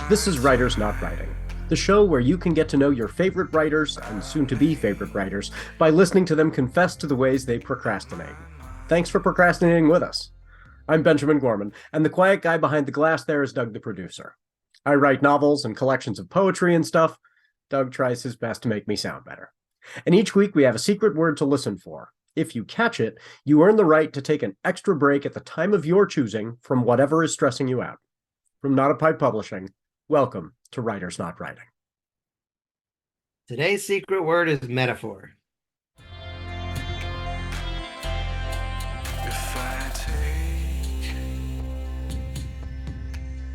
This is Writers Not Writing, the show where you can get to know your favorite writers and soon-to-be favorite writers by listening to them confess to the ways they procrastinate. Thanks for procrastinating with us. I'm Benjamin Gorman, and the quiet guy behind the glass there is Doug the producer. I write novels and collections of poetry and stuff. Doug tries his best to make me sound better. And each week we have a secret word to listen for. If you catch it, you earn the right to take an extra break at the time of your choosing from whatever is stressing you out. From NotAPipePublishing, welcome to Writers Not Writing. Today's secret word is metaphor. If I take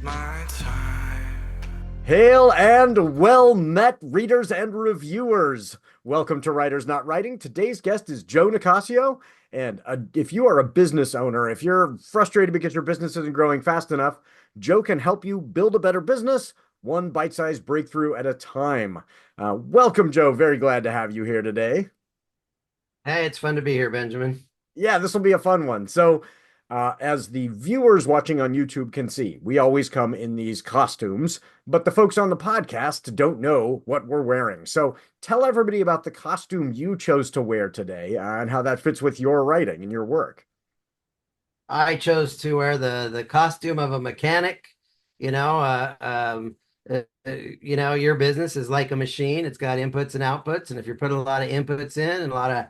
my time. Hail and well met, readers and reviewers. Welcome to Writers Not Writing. Today's guest is Joe Nicassio. And if you are a business owner, if you're frustrated because your business isn't growing fast enough, Joe can help you build a better business, one bite-sized breakthrough at a time. Welcome, Joe. Very glad to have you here today. Hey, it's fun to be here, Benjamin. Yeah, this will be a fun one. So, as the viewers watching on YouTube can see, we always come in these costumes, but the folks on the podcast don't know what we're wearing. So tell everybody about the costume you chose to wear today and how that fits with your writing and your work. I chose to wear the costume of a mechanic. Your business is like a machine. It's got inputs and outputs, and if you're putting a lot of inputs in and a lot of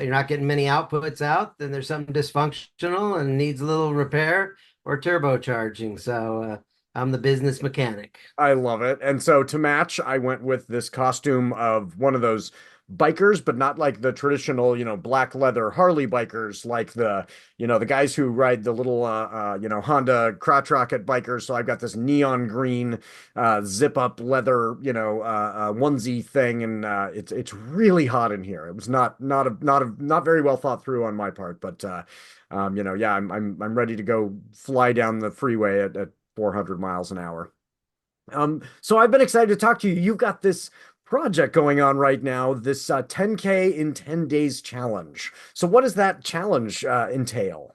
you're not getting many outputs out, then there's something dysfunctional and needs a little repair or turbocharging. So I'm the business mechanic. I love it. And so to match, I went with this costume of one of those bikers, but not like the traditional, black leather Harley bikers, like the guys who ride the little, Honda crotch rocket bikers. So I've got this neon green, zip up leather, onesie thing. And, it's really hot in here. It was not very well thought through on my part, but, I'm ready to go fly down the freeway at 400 miles an hour. So I've been excited to talk to you. You've got this project going on right now, this 10K in 10 days challenge. So what does that challenge entail?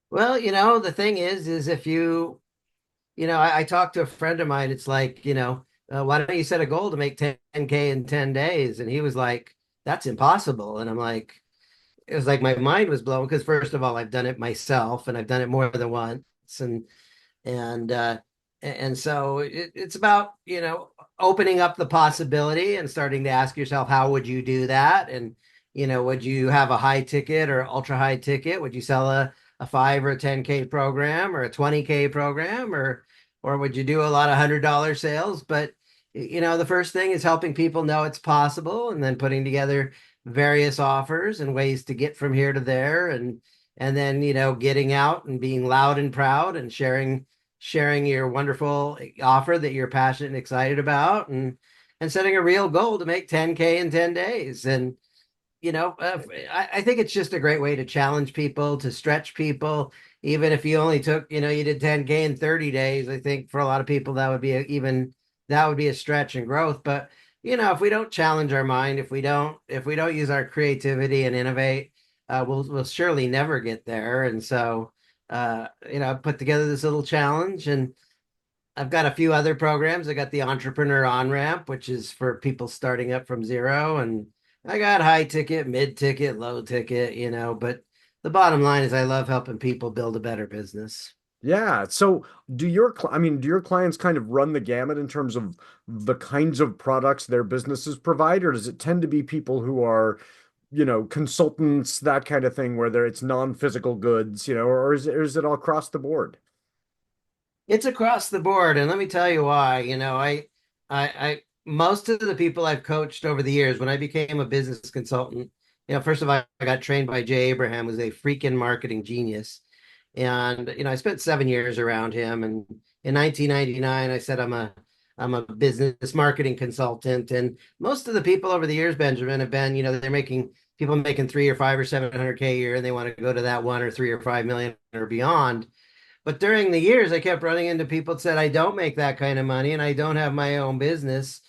Well, the thing is if I talked to a friend of mine, it's like, why don't you set a goal to make 10K in 10 days? And he was like, that's impossible. And I'm like, it was like my mind was blown because first of all, I've done it myself and I've done it more than once. And so it's about, opening up the possibility and starting to ask yourself, how would you do that? And, would you have a high ticket or ultra high ticket? Would you sell a 5 or a 10K program or a 20K program, or would you do a lot of $100 sales? But, the first thing is helping people know it's possible and then putting together various offers and ways to get from here to there. And then, getting out and being loud and proud and sharing your wonderful offer that you're passionate and excited about, and setting a real goal to make 10K in 10 days. And, I think it's just a great way to challenge people, to stretch people. Even if you only took, you did 10K in 30 days, I think for a lot of people, that would be a stretch and growth. But, if we don't challenge our mind, if we don't use our creativity and innovate, we'll surely never get there. And so, I put together this little challenge, and I've got a few other programs. I got the Entrepreneur On-Ramp, which is for people starting up from zero. And I got high ticket, mid ticket, low ticket, but the bottom line is I love helping people build a better business. Yeah. So do your clients kind of run the gamut in terms of the kinds of products their businesses provide, or does it tend to be people who are consultants, that kind of thing, where it's non-physical goods, or is it all across the board? It's across the board. And let me tell you why. I most of the people I've coached over the years, when I became a business consultant, first of all, I got trained by Jay Abraham, who's a freaking marketing genius. And, I spent 7 years around him. And in 1999, I said, I'm a business marketing consultant. And most of the people over the years, Benjamin, have been, they're making 3 or 5 or 700K a year, and they want to go to that 1 or 3 or 5 million or beyond. But during the years, I kept running into people that said, I don't make that kind of money and I don't have my own business.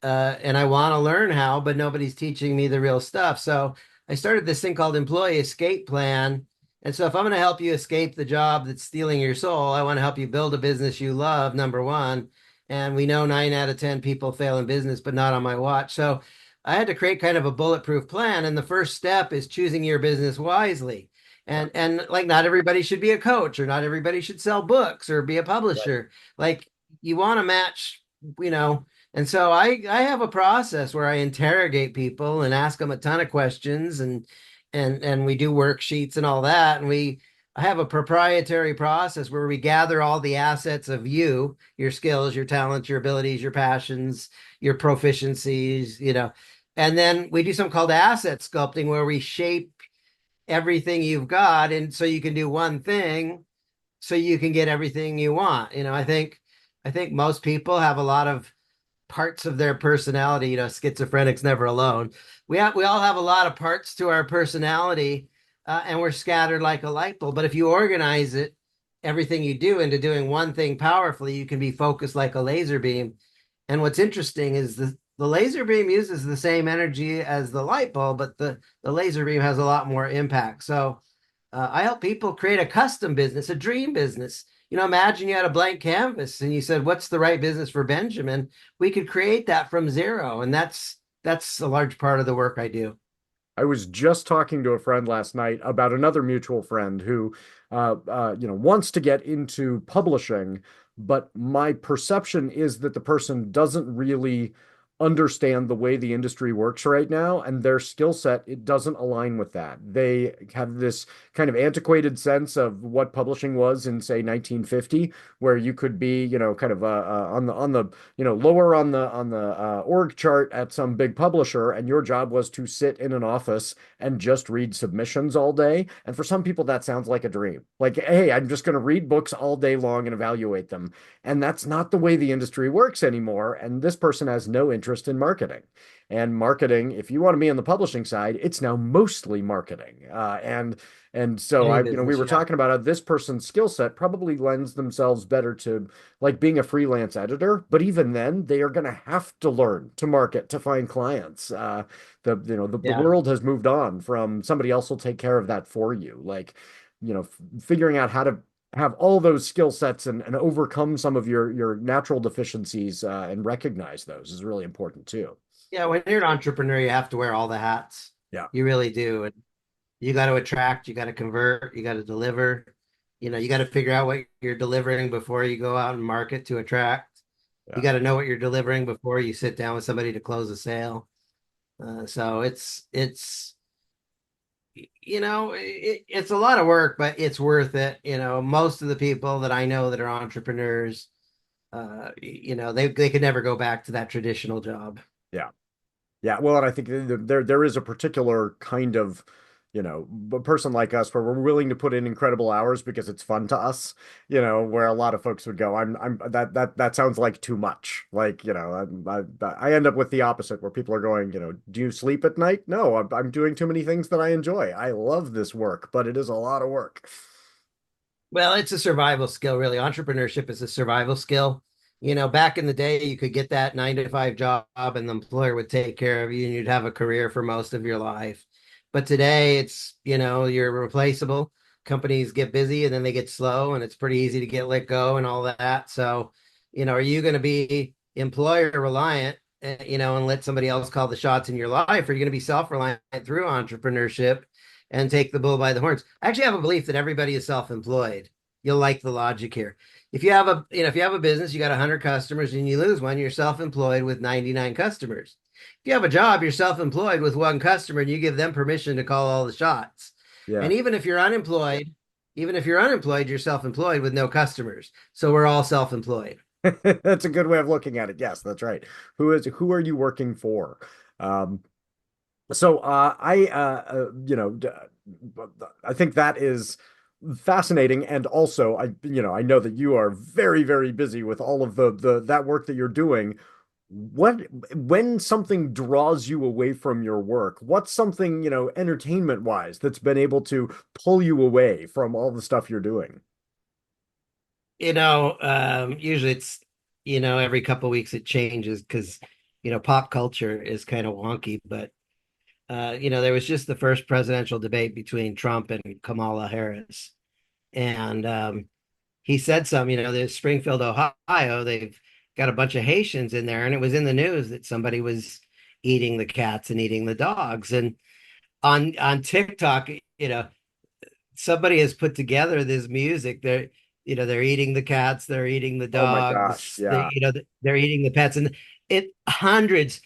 And I want to learn how, but nobody's teaching me the real stuff. So I started this thing called Employee Escape Plan. And so if I'm going to help you escape the job that's stealing your soul, I want to help you build a business you love, number one. And we know 9 out of 10 people fail in business, but not on my watch. So I had to create kind of a bulletproof plan. And the first step is choosing your business wisely. Yeah. And like not everybody should be a coach, or not everybody should sell books or be a Right. publisher. Like you want to match, you know. And so I have a process where I interrogate people and ask them a ton of questions, and we do worksheets and all that. And I have a proprietary process where we gather all the assets of you, your skills, your talents, your abilities, your passions, your proficiencies, and then we do something called asset sculpting, where we shape everything you've got, and so you can do one thing so you can get everything you want. I think most people have a lot of parts of their personality. Schizophrenics never alone. We all have a lot of parts to our personality, and we're scattered like a light bulb. But if you organize everything you do into doing one thing powerfully, you can be focused like a laser beam. And what's interesting is the laser beam uses the same energy as the light bulb, but the laser beam has a lot more impact. So I help people create a custom business, a dream business. Imagine you had a blank canvas and you said, "What's the right business for Benjamin?" We could create that from zero, and that's a large part of the work I do. I was just talking to a friend last night about another mutual friend who, wants to get into publishing, but my perception is that the person doesn't really understand the way the industry works right now, and their skill set, it doesn't align with that. They have this kind of antiquated sense of what publishing was in, say, 1950, where you could be, kind of on the lower on the org chart at some big publisher, and your job was to sit in an office and just read submissions all day. And for some people, that sounds like a dream. Like, hey, I'm just going to read books all day long and evaluate them. And that's not the way the industry works anymore. And this person has no interest in marketing. And marketing, if you want to be on the publishing side, it's now mostly marketing. And so Any we business, were yeah. talking about how this person's skill set probably lends themselves better to like being a freelance editor. But even then, they are going to have to learn to market, to find clients. The Yeah. world has moved on from somebody else will take care of that for you. Like, figuring out how to have all those skill sets and overcome some of your natural deficiencies and recognize those is really important too. Yeah, when you're an entrepreneur, you have to wear all the hats. Yeah. You really do. And you got to attract, you got to convert, you got to deliver. You got to figure out what you're delivering before you go out and market to attract. You Yeah. got to know what you're delivering before you sit down with somebody to close a sale. So it's a lot of work, but it's worth it. Most of the people that I know that are entrepreneurs, they could never go back to that traditional job. Yeah. Yeah, well, and I think there is a particular kind of, a person like us where we're willing to put in incredible hours because it's fun to us, where a lot of folks would go, I'm that sounds like too much. Like, I end up with the opposite where people are going, do you sleep at night? No, I'm doing too many things that I enjoy. I love this work, but it is a lot of work. Well, it's a survival skill, really. Entrepreneurship is a survival skill. Back in the day, you could get that 9 to 5 job and the employer would take care of you and you'd have a career for most of your life. But today, you're replaceable. Companies get busy and then they get slow, and it's pretty easy to get let go and all that. So, are you going to be employer reliant, and let somebody else call the shots in your life? Or are you going to be self-reliant through entrepreneurship and take the bull by the horns? I actually have a belief that everybody is self-employed. You'll like the logic here. If you have a business, you got 100 customers and you lose one, you're self-employed with 99 customers. If you have a job, you're self-employed with one customer and you give them permission to call all the shots. Yeah. And even if you're unemployed, you're self-employed with no customers. So we're all self-employed. That's a good way of looking at it. Yes, that's right. Who are you working for? Um, I think that is fascinating. And also, I know that you are very, very busy with all of the that work that you're doing. What When something draws you away from your work, what's something, entertainment wise that's been able to pull you away from all the stuff you're doing? Usually it's, every couple of weeks it changes because, pop culture is kind of wonky, but there was just the first presidential debate between Trump and Kamala Harris. And he said the Springfield, Ohio, they've got a bunch of Haitians in there. And it was in the news that somebody was eating the cats and eating the dogs. And on TikTok, somebody has put together this music. They're eating the cats, they're eating the Oh my gosh. dogs, Yeah. they're eating the pets. And hundreds,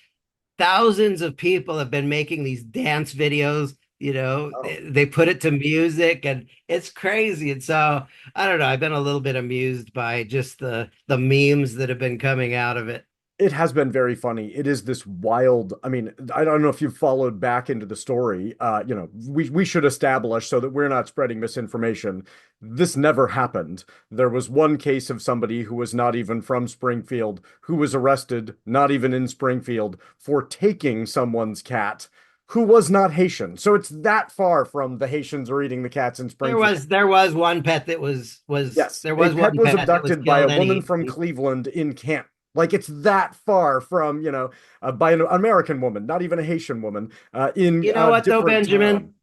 thousands of people have been making these dance videos. Oh. They put it to music, and it's crazy. And so I don't know, I've been a little bit amused by just the memes that have been coming out of it. It has been very funny. It is this wild. I mean, I don't know if you've followed back into the story. We should establish so that we're not spreading misinformation. This never happened. There was one case of somebody who was not even from Springfield who was arrested, not even in Springfield, for taking someone's cat who was not Haitian. So it's that far from the Haitians are eating the cats in There Springfield. was there was one pet that was Yes, there a was pet one was pet that was abducted by a killed woman any from Cleveland in Canton. Like it's that far from, by an American woman, not even a Haitian woman, in you know a what though, different town. Benjamin?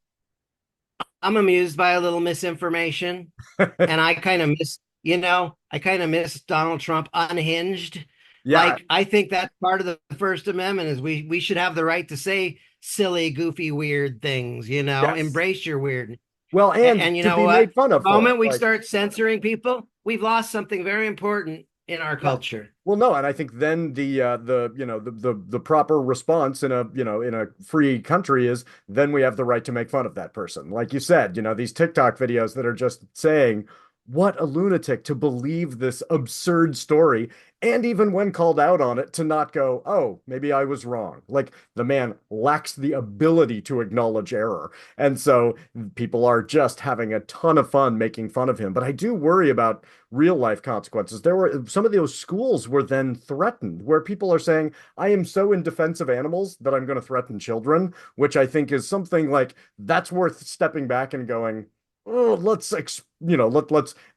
I'm amused by a little misinformation, and I kind of miss Donald Trump unhinged. Yeah, Like I think that's part of the First Amendment is we should have the right to say silly, goofy, weird things, yes. embrace your weird. Well, and And you to know be what? made fun The of for it. moment we Like, start censoring people, we've lost something very important in our yeah. culture. Well, no, and I think then the proper response in a free country is then we have the right to make fun of that person. Like you said, these TikTok videos that are just saying what a lunatic to believe this absurd story, and even when called out on it, to not go, oh, maybe I was wrong. Like the man lacks the ability to acknowledge error. And so people are just having a ton of fun making fun of him. But I do worry about real life consequences. There were some of those schools were then threatened, where people are saying, I am so in defense of animals that I'm going to threaten children, which I think is something like that's worth stepping back and going, oh, let's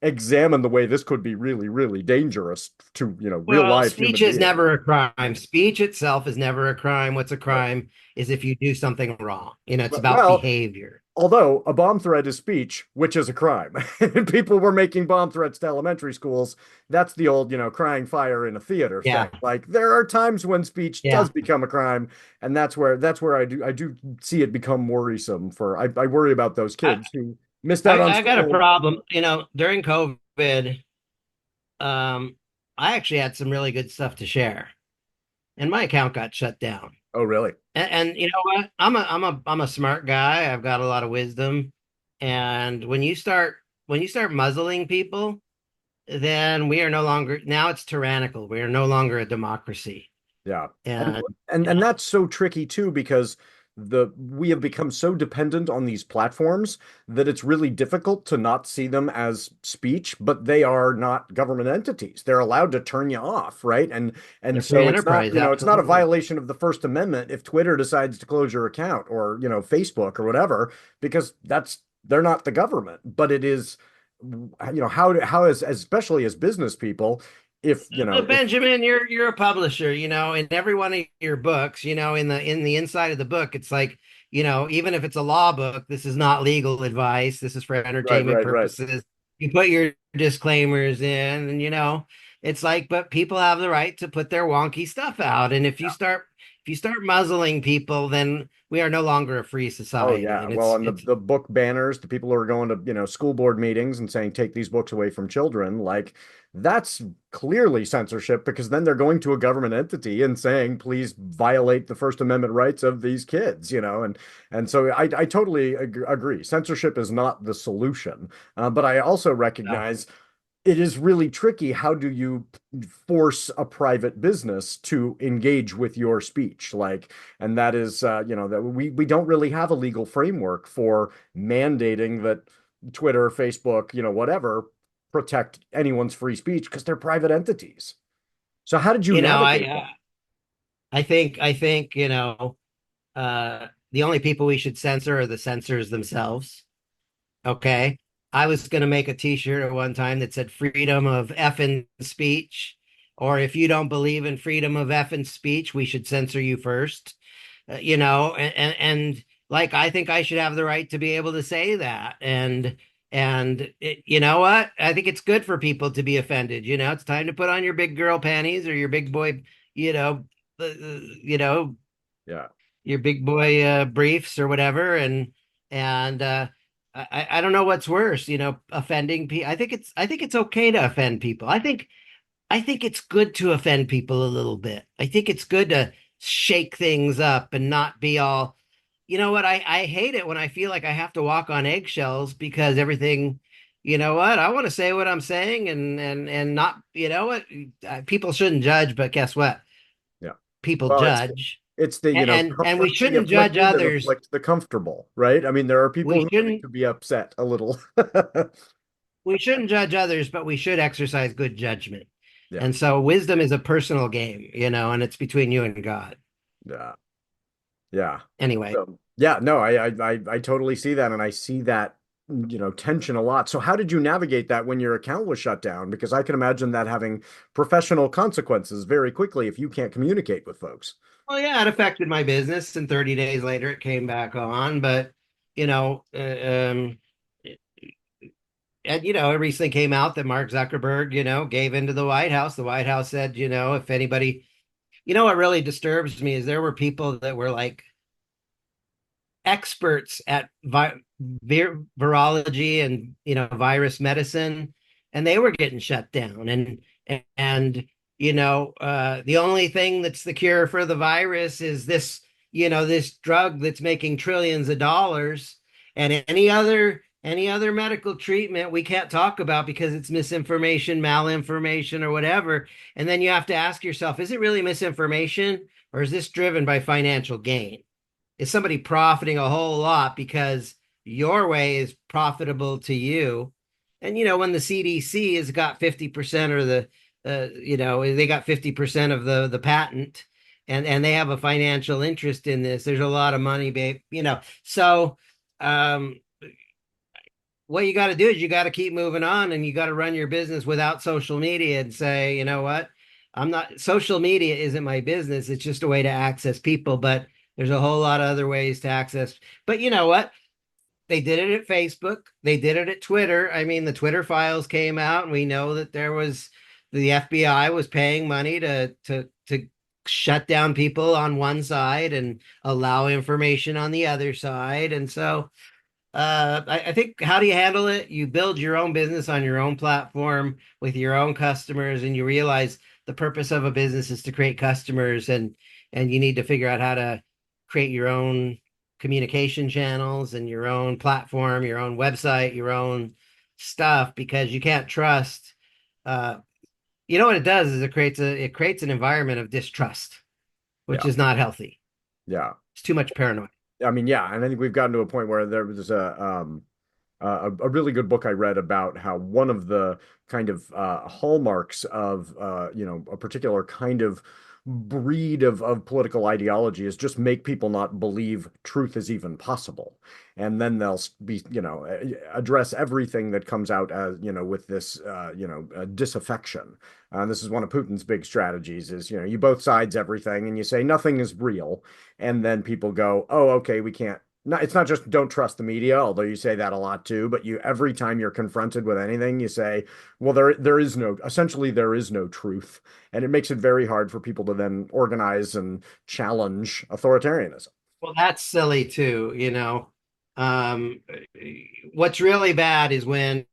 examine the way this could be really, really dangerous to, real Well, live speech human is beings. never a crime. Speech itself is never a crime. What's a crime is if you do something wrong. It's about Well, behavior. although a bomb threat is speech, which is a crime. And people were making bomb threats to elementary schools. That's the old, crying fire in a theater thing. Yeah. Like there are times when speech Yeah. does become a crime, and that's where I do see it become worrisome for I worry about those I, kids who missed out I, on I got a school. problem. During COVID, um, I actually had some really good stuff to share, and my account got shut down. Oh, really? And you know what? I'm a smart guy. I've got a lot of wisdom. And when you start muzzling people, then we are no longer now it's tyrannical. We are no longer a democracy. Yeah. And And and and that's so tricky too because we have become so dependent on these platforms that it's really difficult to not see them as speech, but they are not government entities. They're allowed to turn you off, right? And they're free so it's not, enterprise, it's not a absolutely. violation of the First Amendment if Twitter decides to close your account or, Facebook or whatever, because they're not the government, but it is, how as especially as business people, if, But if Benjamin, you're a publisher, in every one of your books, in the inside of the book, it's like, even if it's a law book, this is not legal advice. This is for right, entertainment right, right. purposes. You put your disclaimers in, and it's like, but people have the right to put their wonky stuff out. And if you start muzzling people, then we are no longer a free Oh society. yeah. And Well, it's and the it's the book banners, the people who are going to, school board meetings and saying take these books away from children, like that's clearly censorship because then they're going to a government entity and saying, please violate the First Amendment rights of these kids, and so I totally agree. Censorship is not the solution. But I also recognize it is really tricky. How do you force a private business to engage with your speech? Like, and that is, that we don't really have a legal framework for mandating that Twitter, Facebook, whatever, protect anyone's free speech because they're private entities. So how did you you know, navigate that? I think the only people we should censor are the censors themselves. Okay. I was going to make a t-shirt at one time that said freedom of effing speech, or if you don't believe in freedom of effing speech, we should censor you first. and like I think I should have the right to be able to say that. And you know what? I think it's good for people to be offended. It's time to put on your big girl panties or your big boy, you know, you know, Yeah. your big boy briefs or whatever. And I don't know what's worse, offending people. I think it's okay to offend people. I think it's good to offend people a little bit. I think it's good to shake things up and not be all, you know what? I hate it when I feel like I have to walk on eggshells because everything, you know what? I want to say what I'm saying and not, you know what? People shouldn't judge, but guess what? Yeah. People Well, judge. it's the, And we comfort the shouldn't judge afflicted and others. afflict the comfortable, right? I mean, there are people We who need shouldn't to be upset a little. we shouldn't judge others, but we should exercise good judgment. Yeah. And so wisdom is a personal game, and it's between you and God. Yeah. Yeah. Anyway. So yeah, no, I totally see that, and I see that tension a lot. So how did you navigate that when your account was shut down? Because I can imagine that having professional consequences very quickly if you can't communicate with folks. Well, yeah, it affected my business, and 30 days later it came back on. But you know, and it recently came out that Mark Zuckerberg, gave into the White House. The White House said, if anybody, what really disturbs me is there were people that were like experts at virology and virus medicine, and they were getting shut down. And the only thing that's the cure for the virus is this drug that's making trillions of dollars, and any other medical treatment we can't talk about because it's misinformation, malinformation, or whatever. And then you have to ask yourself, is it really misinformation, or is this driven by financial gain? Is somebody profiting a whole lot because your way is profitable to you? And when the CDC has got 50% or they got 50% of the patent, and they have a financial interest in this, there's a lot of money, babe. So what you got to do is you got to keep moving on, and you got to run your business without social media and say, you know what? Social media isn't my business. It's just a way to access people, but there's a whole lot of other ways to access. But you know what? They did it at Facebook. They did it at Twitter. I mean, the Twitter files came out, and we know that the FBI was paying money to shut down people on one side and allow information on the other side. And so I think, how do you handle it? You build your own business on your own platform with your own customers, and you realize the purpose of a business is to create customers, and you need to figure out how to create your own communication channels and your own platform, your own website, your own stuff, because you can't trust. What it does is it creates an environment of distrust, which Yeah. is not healthy. Yeah. It's too much paranoia. I mean, yeah, and I think we've gotten to a point where there was a really good book I read about how one of the kind of hallmarks of a particular kind of breed of political ideology is just make people not believe truth is even possible, and then they'll be address everything that comes out as with this disaffection. And this is one of Putin's big strategies: is you both sides everything and you say nothing is real, and then people go, oh, okay, we can't. No, it's not just don't trust the media, although you say that a lot too, but every time you're confronted with anything, you say, well, there is no truth. And it makes it very hard for people to then organize and challenge authoritarianism. Well, that's silly too, What's really bad is when,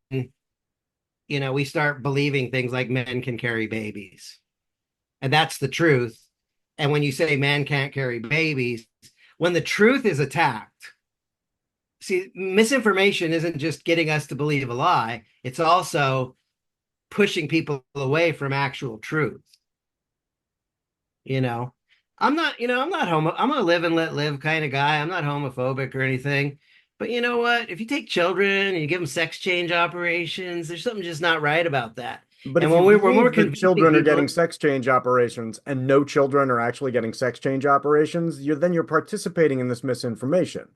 we start believing things like men can carry babies. And that's the truth. And when you say man can't carry babies, when the truth is attacked, see, misinformation isn't just getting us to believe a lie, it's also pushing people away from actual truth. I'm a live and let live kind of guy. I'm not homophobic or anything. But you know what? If you take children and you give them sex change operations, there's something just not right about that. But And if when you we're believe that children are people, getting sex change operations and no children are actually getting sex change operations, you're participating in this misinformation.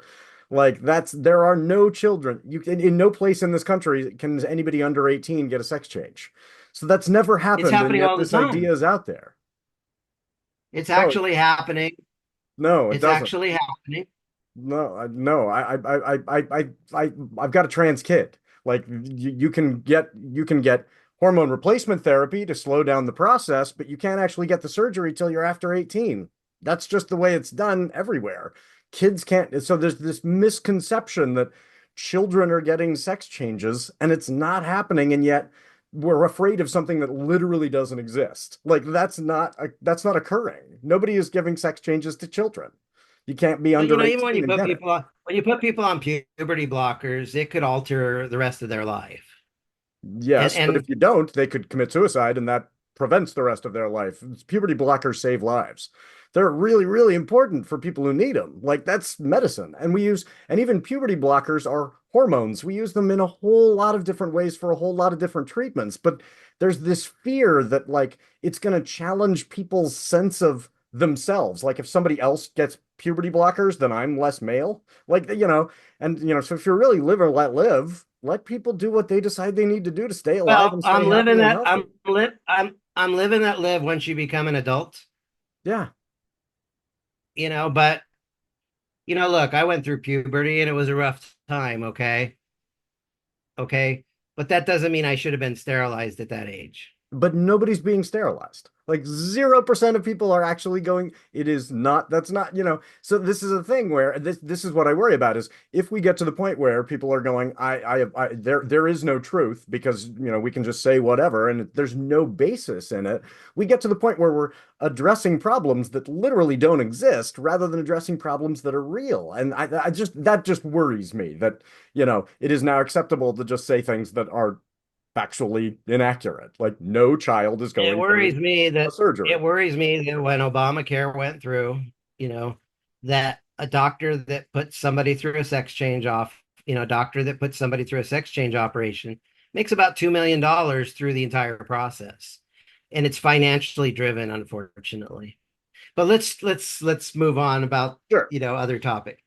Like there are no children. You can in no place in this country can anybody under 18 get a sex change. So that's never it's happened, and happening yet all the this idea time. is out there. It's Oh, actually happening. No, it It's doesn't. actually happening. No, no, I've got a trans kid. Like you can get hormone replacement therapy to slow down the process, but you can't actually get the surgery till you're after 18. That's just the way it's done everywhere. Kids can't, so there's this misconception that children are getting sex changes and it's not happening, and yet we're afraid of something that literally doesn't exist. Like that's not occurring. Nobody is giving sex changes to children. You can't be But you under know, even when 18 you and put get it. people on when you put people on puberty blockers, it could alter the rest of their life. And Yes, but if you don't, they could commit suicide, and that prevents the rest of their life. Puberty blockers save lives. They're really, really important for people who need them. Like that's medicine. And even puberty blockers are hormones. We use them in a whole lot of different ways for a whole lot of different treatments. But there's this fear that like it's going to challenge people's sense of themselves. Like if somebody else gets puberty blockers, then I'm less male. Like, so if you're really live or let people do what they decide they need to do to stay alive well, and stay happy and healthy. I'm living that live once you become an adult, Yeah. but look, I went through puberty and it was a rough time, okay? Okay. But that doesn't mean I should have been sterilized at that age. But nobody's being sterilized. Like 0% of people are actually going, it is not, that's not, so this is a thing where this is what I worry about is if we get to the point where people are going, there is no truth because, we can just say whatever and there's no basis in it. We get to the point where we're addressing problems that literally don't exist rather than addressing problems that are real. And that just worries me that, it is now acceptable to just say things that are factually inaccurate. Like no child is It going worries through me a that surgery. when Obamacare went through, you know, that a doctor that puts somebody through a sex change off, a doctor that puts somebody through a sex change operation makes about $2 million through the entire process. And it's financially driven, unfortunately. But let's move on about, Sure. other topic.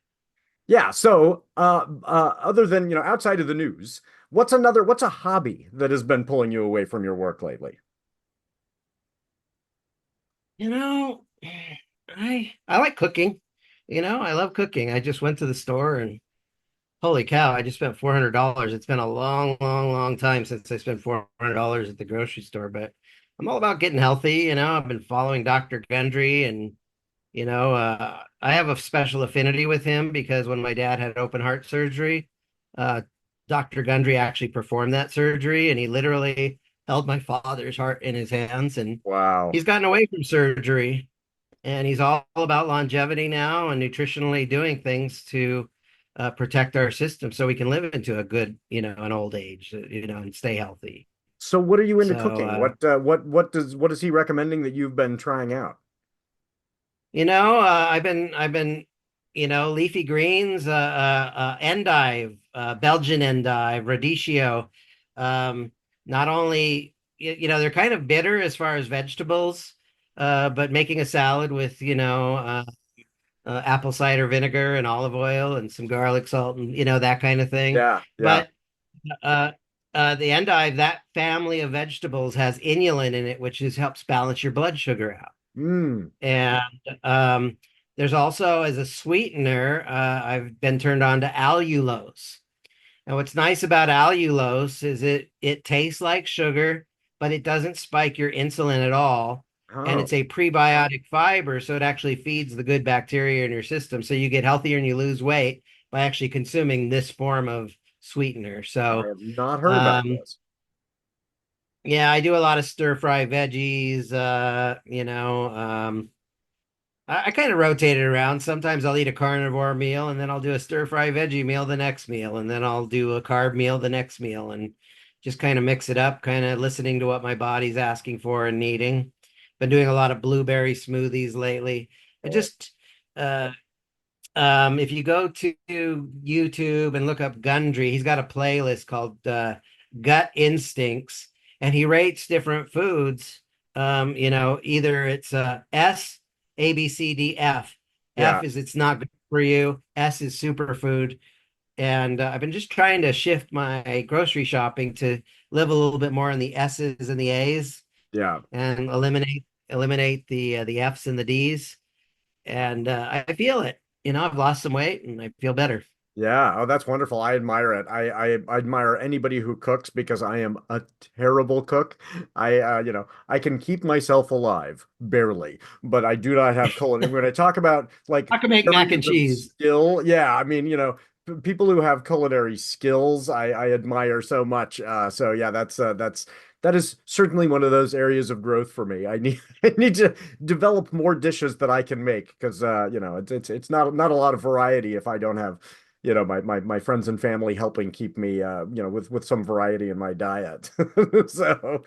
Yeah. So, other than, outside of the news, what's a hobby that has been pulling you away from your work lately? You know, I like cooking. I love cooking. I just went to the store and holy cow, I just spent $400. It's been a long, long, long time since I spent $400 at the grocery store, but I'm all about getting healthy. I've been following Dr. Gundry and, I have a special affinity with him because when my dad had open heart surgery, uh, Dr. Gundry actually performed that surgery and he literally held my father's heart in his hands and Wow. he's gotten away from surgery and he's all about longevity now and nutritionally doing things to protect our system so we can live into a good, an old age, and stay healthy. So what are you into So, cooking? What is he recommending that you've been trying out? I've been, leafy greens, endive, Belgian endive, radicchio. Not only, they're kind of bitter as far as vegetables, but making a salad with, apple cider vinegar and olive oil and some garlic salt and that kind of thing. Yeah, yeah. But uh, the endive, that family of vegetables has inulin in it, which helps balance your blood sugar out. Mm. And there's also as a sweetener, I've been turned on to allulose. And what's nice about allulose is it tastes like sugar, but it doesn't spike your insulin at all. And Oh, it's a prebiotic fiber, so it actually feeds the good bacteria in your system. So you get healthier and you lose weight by actually consuming this form of sweetener. I So have not heard about um, this. yeah, I do a lot of stir fry veggies. I kind of rotate it around. Sometimes I'll eat a carnivore meal and then I'll do a stir fry veggie meal the next meal, and then I'll do a carb meal the next meal and just kind of mix it up, kind of listening to what my body's asking for and needing. Been doing a lot of blueberry smoothies lately. I Oh, just if you go to YouTube and look up Gundry, he's got a playlist called Gut Instincts, and he rates different foods. Either it's S, A, B, C, D, F. yeah, F is it's not good for you. S is superfood. And I've been just trying to shift my grocery shopping to live a little bit more in the S's and the A's yeah. and eliminate the F's and the D's. and I feel it. I've lost some weight and I feel better. Yeah. Oh, that's wonderful. I admire it. I admire anybody who cooks because I am a terrible cook. I can keep myself alive, barely, but I do not have culinary. When I talk about like I can make mac and areas of cheese. skill, yeah, I mean, people who have culinary skills, I admire so much. So yeah, that is certainly one of those areas of growth for me. I need to develop more dishes that I can make because it's not a lot of variety if I don't have my friends and family helping keep me with some variety in my diet. So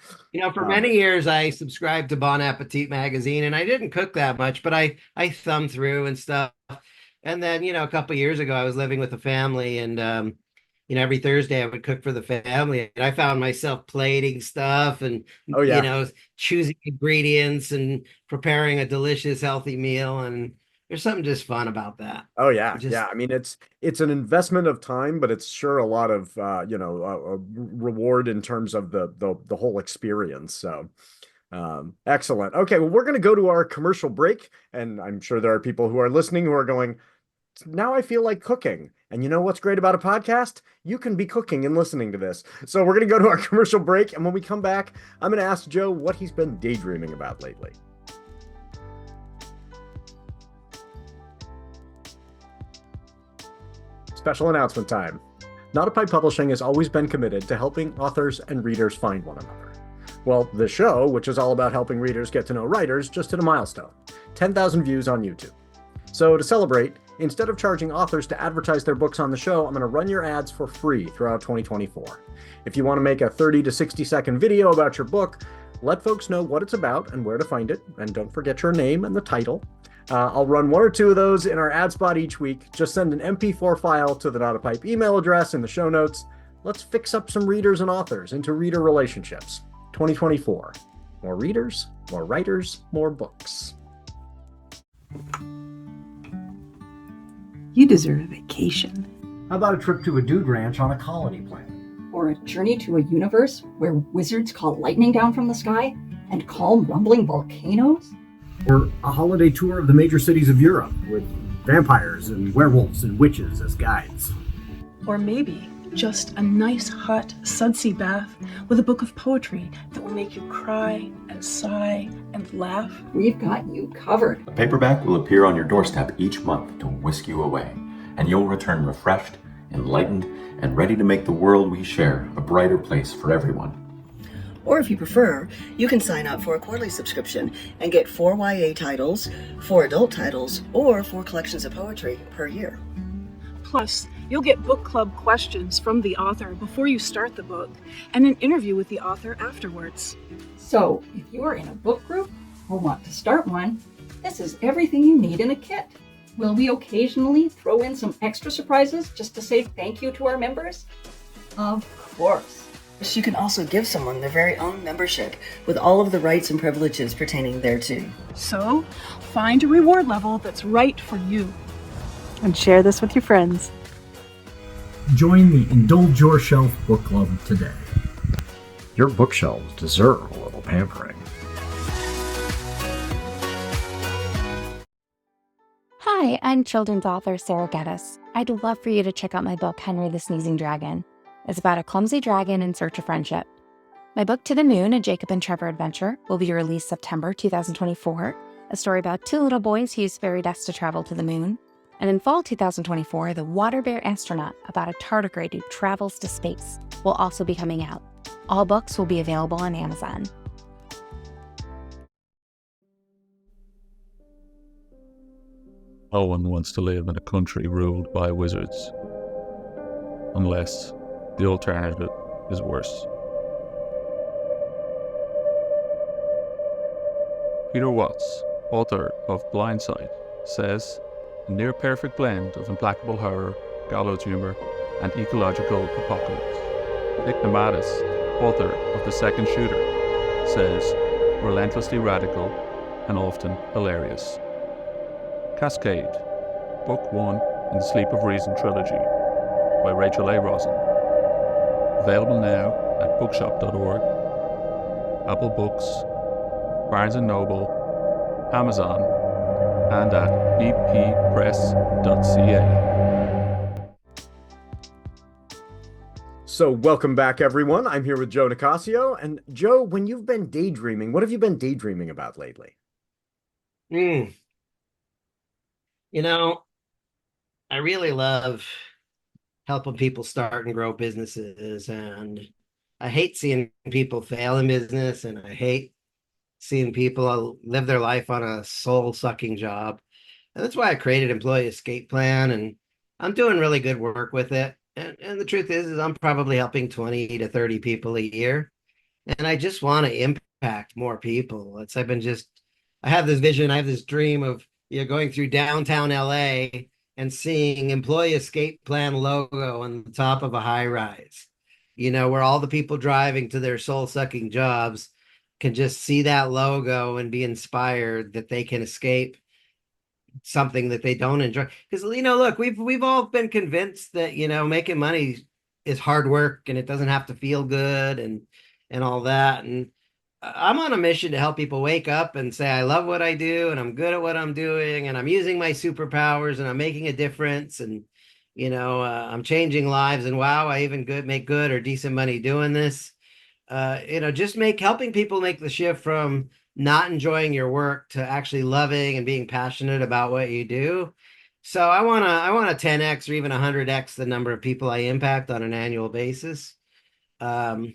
For um, many years I subscribed to Bon Appetit magazine, and I didn't cook that much, but I thumbed through and stuff. And then, a couple of years ago, I was living with a family, and every Thursday I would cook for the family, and I found myself plating stuff and oh yeah. choosing ingredients and preparing a delicious, healthy meal. And there's something just fun about that. Oh yeah, Just yeah. I mean, it's an investment of time, but it's sure a lot of reward in terms of the whole experience. So excellent. Okay, well, we're going to go to our commercial break, and I'm sure there are people who are listening who are going, now I feel like cooking. And you know what's great about a podcast? You can be cooking and listening to this. So we're going to go to our commercial break, and when we come back, I'm going to ask Joe what he's been daydreaming about lately. Special announcement time. NotAPipePublishing has always been committed to helping authors and readers find one another. Well, the show, which is all about helping readers get to know writers, just hit a milestone, 10,000 views on YouTube. So to celebrate, instead of charging authors to advertise their books on the show, I'm going to run your ads for free throughout 2024. If you want to make a 30 to 60 second video about your book, let folks know what it's about and where to find it, and don't forget your name and the title. I'll run one or two of those in our ad spot each week. Just send an MP4 file to the NotAPipe email address in the show notes. Let's fix up some readers and authors into reader relationships. 2024. More readers, more writers, more books. You deserve a vacation. How about a trip to a dude ranch on a colony planet? Or a journey to a universe where wizards call lightning down from the sky and calm rumbling volcanoes? Or a holiday tour of the major cities of Europe with vampires and werewolves and witches as guides. Or maybe just a nice hot sudsy bath with a book of poetry that will make you cry and sigh and laugh. We've got you covered. A paperback will appear on your doorstep each month to whisk you away, and you'll return refreshed, enlightened, and ready to make the world we share a brighter place for everyone. Or if you prefer, you can sign up for a quarterly subscription and get 4 YA titles, 4 adult titles, or 4 collections of poetry per year. Plus, you'll get book club questions from the author before you start the book and an interview with the author afterwards. So, if you are in a book group or want to start one, this is everything you need in a kit. Will we occasionally throw in some extra surprises just to say thank you to our members? Of course. You can also give someone their very own membership with all of the rights and privileges pertaining thereto. So, find a reward level that's right for you. And share this with your friends. Join the Indulge Your Shelf book club today. Your bookshelves deserve a little pampering. Hi, I'm children's author Sarah Geddes. I'd love for you to check out my book, Henry the Sneezing Dragon. It's about a clumsy dragon in search of friendship. My book, To the Moon, a Jacob and Trevor adventure, will be released September 2024, a story about 2 little boys who use fairy dust to travel to the moon. And in fall 2024, The Water Bear Astronaut, about a tardigrade who travels to space, will also be coming out. All books will be available on Amazon. No one wants to live in a country ruled by wizards, unless the alternative is worse. Peter Watts, author of Blindside, says, a near-perfect blend of implacable horror, gallows humor, and ecological apocalypse. 𝘋𝘪𝘴𝘤𝘰𝘷𝘦, author of The Second Shooter, says, relentlessly radical and often hilarious. Cascade, Book 1 in the Sleep of Reason trilogy, by Rachel A. Rosen. Available now at bookshop.org, Apple Books, Barnes & Noble, Amazon, and at NotAPipePublishing.ca. So welcome back, everyone. I'm here with Joe Nicassio. And Joe, when you've been daydreaming, what have you been daydreaming about lately? You know, I really love helping people start and grow businesses, and I hate seeing people fail in business, and I hate seeing people live their life on a soul-sucking job. And that's why I created Employee Escape Plan, and I'm doing really good work with it. And the truth is I'm probably helping 20 to 30 people a year. And I just want to impact more people. I have this vision, I have this dream of going through downtown LA and seeing Employee Escape Plan logo on the top of a high rise, where all the people driving to their soul-sucking jobs can just see that logo and be inspired that they can escape something that they don't enjoy. Because look, we've all been convinced that making money is hard work and it doesn't have to feel good and all that. And I'm on a mission to help people wake up and say, I love what I do and I'm good at what I'm doing and I'm using my superpowers and I'm making a difference and I'm changing lives, and wow, I even make good or decent money doing this. Just helping people make the shift from not enjoying your work to actually loving and being passionate about what you do. So I want to 10x or even 100x the number of people I impact on an annual basis. And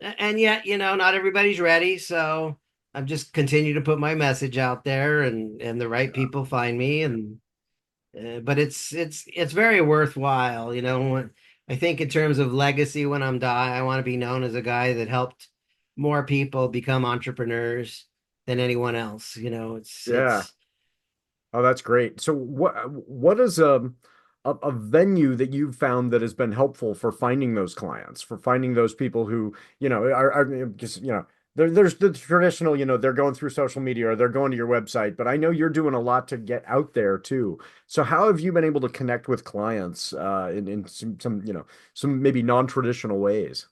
yet, not everybody's ready. So I'm just continue to put my message out there, and the right people find me. And but it's very worthwhile. I think in terms of legacy, when I'm I want to be known as a guy that helped more people become entrepreneurs than anyone else. It's Oh, that's great. So what is a venue that you've found that has been helpful for finding those clients, for finding those people who, are just, there's the traditional, they're going through social media or they're going to your website, but I know you're doing a lot to get out there too. So how have you been able to connect with clients in some maybe non-traditional ways?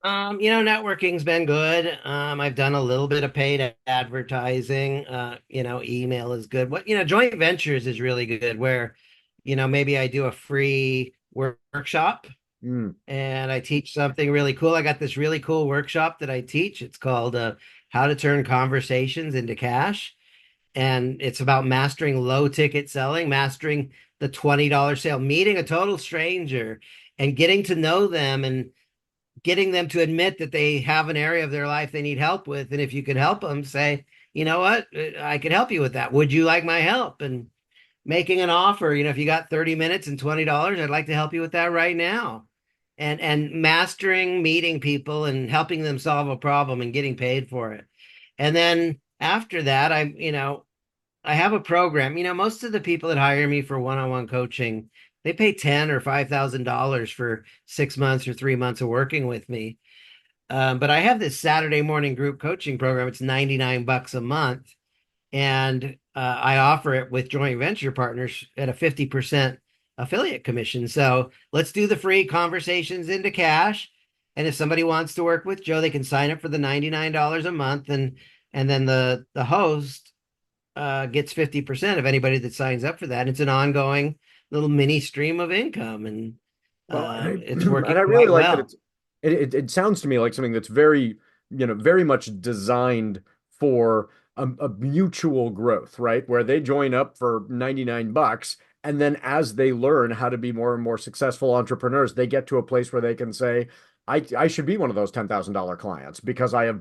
Networking's been good. I've done a little bit of paid advertising. Email is good. Joint ventures is really good where, maybe I do a free workshop and I teach something really cool. I got this really cool workshop that I teach. It's called How to Turn Conversations into Cash. And it's about mastering low ticket selling, mastering the $20 sale, meeting a total stranger and getting to know them and getting them to admit that they have an area of their life they need help with. And if you could help them, say, you know what, I could help you with that. Would you like my help? And making an offer, if you got 30 minutes and $20, I'd like to help you with that right now. And mastering meeting people and helping them solve a problem and getting paid for it. And then after that, I have a program. Most of the people that hire me for one-on-one coaching, they pay $10,000 or $5,000 for 6 months or 3 months of working with me. But I have this Saturday morning group coaching program. It's $99 a month. And I offer it with joint venture partners at a 50% affiliate commission. So let's do the free conversations into cash. And if somebody wants to work with Joe, they can sign up for the $99 a month. And then the host gets 50% of anybody that signs up for that. It's an ongoing little mini stream of income. And it's working. And I really like well. that it sounds to me like something that's very, very much designed for a mutual growth, right? Where they join up for $99. And then as they learn how to be more and more successful entrepreneurs, they get to a place where they can say, I should be one of those $10,000 clients because I have,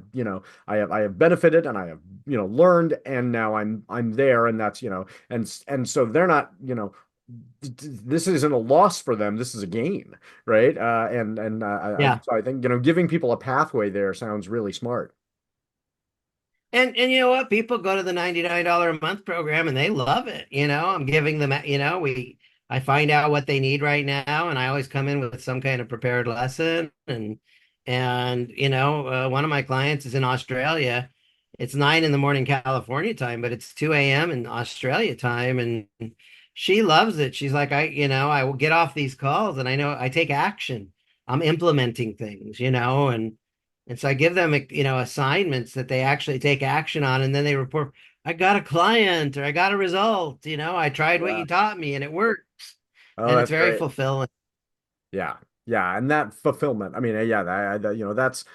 I have benefited and I have, learned, and now I'm there. And that's, and so they're not, this isn't a loss for them. This is a gain, right? So I think, giving people a pathway there sounds really smart. And you know what? People go to the $99 a month program and they love it. I'm giving them, I find out what they need right now, and I always come in with some kind of prepared lesson. And one of my clients is in Australia. It's 9 a.m. California time, but it's 2 a.m. in Australia time, and she loves it. She's like, I will get off these calls, and I know I take action. I'm implementing things, and so I give them, assignments that they actually take action on, and then they report. I got a client or I got a result, I tried what Yeah. you taught me and it worked. Oh, And it's that's very great. fulfilling. Yeah. Yeah. And that fulfillment, I mean, yeah, that's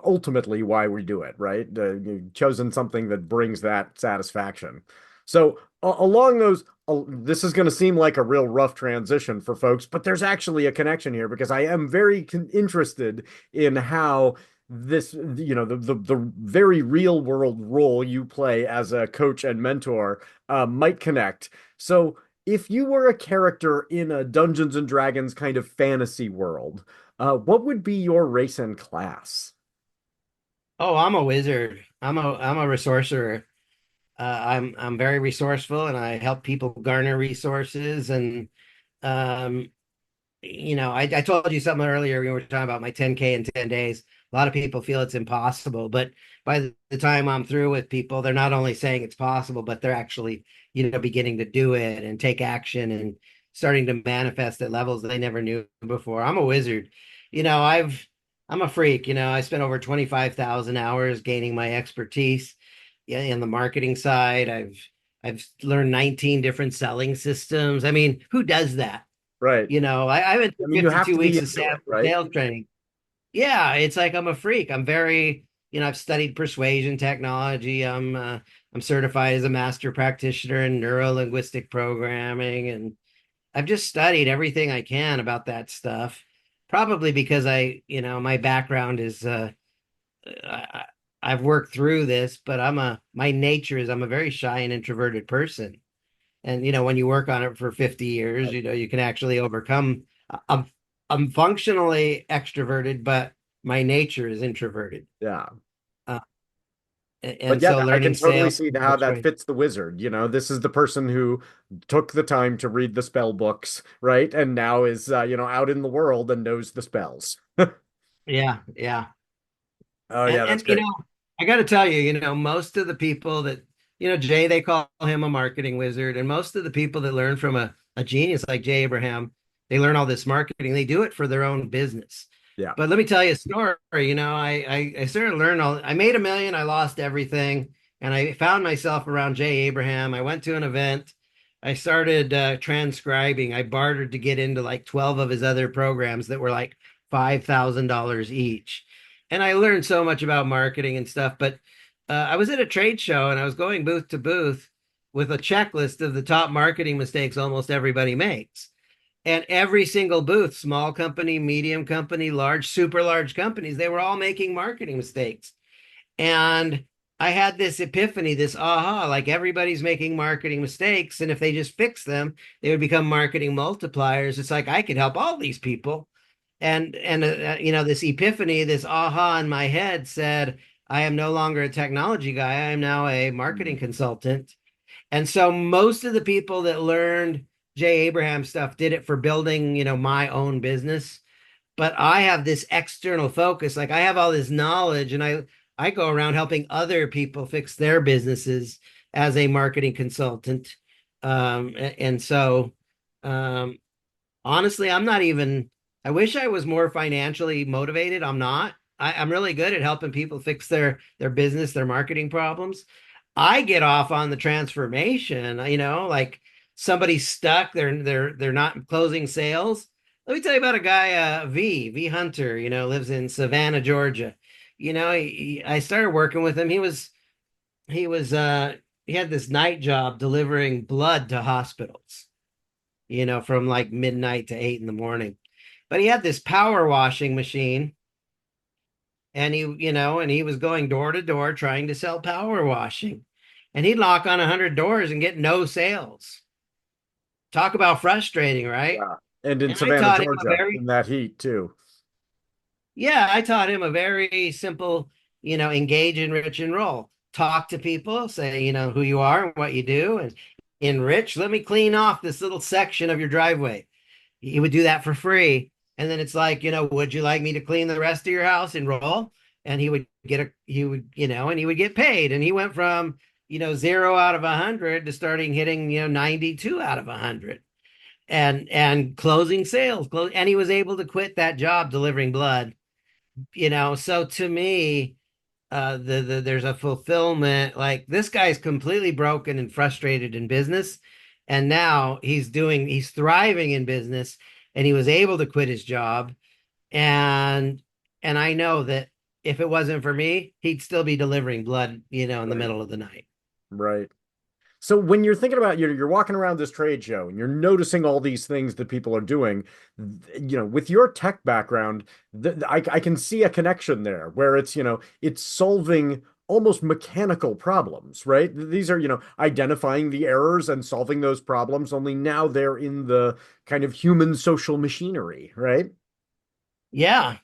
ultimately why we do it, right? You've chosen something that brings that satisfaction. So along those, this is going to seem like a real rough transition for folks, but there's actually a connection here because I am very interested in how this, the very real world role you play as a coach and mentor might connect. So if you were a character in a Dungeons and Dragons kind of fantasy world, what would be your race and class? Oh, I'm a wizard. I'm a resourcer. I'm very resourceful and I help people garner resources. And um, I told you something earlier. We were talking about my 10K in 10 days. A lot of people feel it's impossible, but by the time I'm through with people, they're not only saying it's possible, but they're actually, beginning to do it and take action and starting to manifest at levels they never knew before. I'm a wizard. I'm a freak. I spent over 25,000 hours gaining my expertise in the marketing side. I've learned 19 different selling systems. I mean, who does that? Right. I went I through mean, you have 52 to be weeks of into it, right? sales training. Yeah, it's like I'm a freak. I'm very, I've studied persuasion technology. I'm certified as a master practitioner in neuro-linguistic programming, and I've just studied everything I can about that stuff. Probably because my background is I, I've worked through this, but my nature is I'm a very shy and introverted person. And when you work on it for 50 years, you can actually overcome. I'm I'm functionally extroverted, but my nature is introverted. Yeah. Uh, But and yeah, so I learning can totally sales, see how that fits the wizard. This is the person who took the time to read the spell books, right? And now is, out in the world and knows the spells. yeah, yeah. Oh, And yeah, that's and great. I got to tell you, most of the people that, Jay, they call him a marketing wizard, and most of the people that learn from a genius like Jay Abraham, they learn all this marketing. They do it for their own business. Yeah. But let me tell you a story. I started to learn I made 1 million, I lost everything, and I found myself around Jay Abraham. I went to an event. I started transcribing. I bartered to get into like 12 of his other programs that were like $5,000 each. And I learned so much about marketing and stuff. But I was at a trade show and I was going booth to booth with a checklist of the top marketing mistakes almost everybody makes. And every single booth, small company, medium company, large, super large companies, they were all making marketing mistakes. And I had this epiphany, this aha, like everybody's making marketing mistakes. And if they just fix them, they would become marketing multipliers. It's like I could help all these people. And this epiphany, this aha in my head said, I am no longer a technology guy. I am now a marketing consultant. And so most of the people that learned Jay Abraham stuff did it for building, my own business. But I have this external focus. Like I have all this knowledge and I go around helping other people fix their businesses as a marketing consultant. And so honestly, I wish I was more financially motivated. I'm not. I'm really good at helping people fix their business, their marketing problems. I get off on the transformation, like somebody's stuck, they're not closing sales. Let me tell you about a guy, V Hunter, lives in Savannah, Georgia. I started working with him. He was he had this night job delivering blood to hospitals, from like midnight to 8 in the morning. But he had this power washing machine and he was going door to door trying to sell power washing. And he'd knock on 100 doors and get no sales. Talk about frustrating, right? Yeah. And in And I Savannah, taught him a Georgia, very, in that heat too. yeah, I taught him a very simple, engage, enrich, enroll. Talk to people, say, who you are and what you do, and enrich. Let me clean off this little section of your driveway. He would do that for free. And then it's like, would you like me to clean the rest of your house? Enroll. And he would get paid. And he went from, 0 out of 100 to starting hitting, 92 out of 100 and closing sales. And he was able to quit that job delivering blood. So to me, there's a fulfillment. Like this guy's completely broken and frustrated in business, and now he's thriving in business, and he was able to quit his job, and I know that if it wasn't for me, he'd still be delivering blood, in the Right. middle of the night. Right. So when you're thinking about you're walking around this trade show and you're noticing all these things that people are doing, with your tech background, I can see a connection there where it's solving almost mechanical problems, right? These are, identifying the errors and solving those problems, only now they're in the kind of human social machinery, right? Yeah.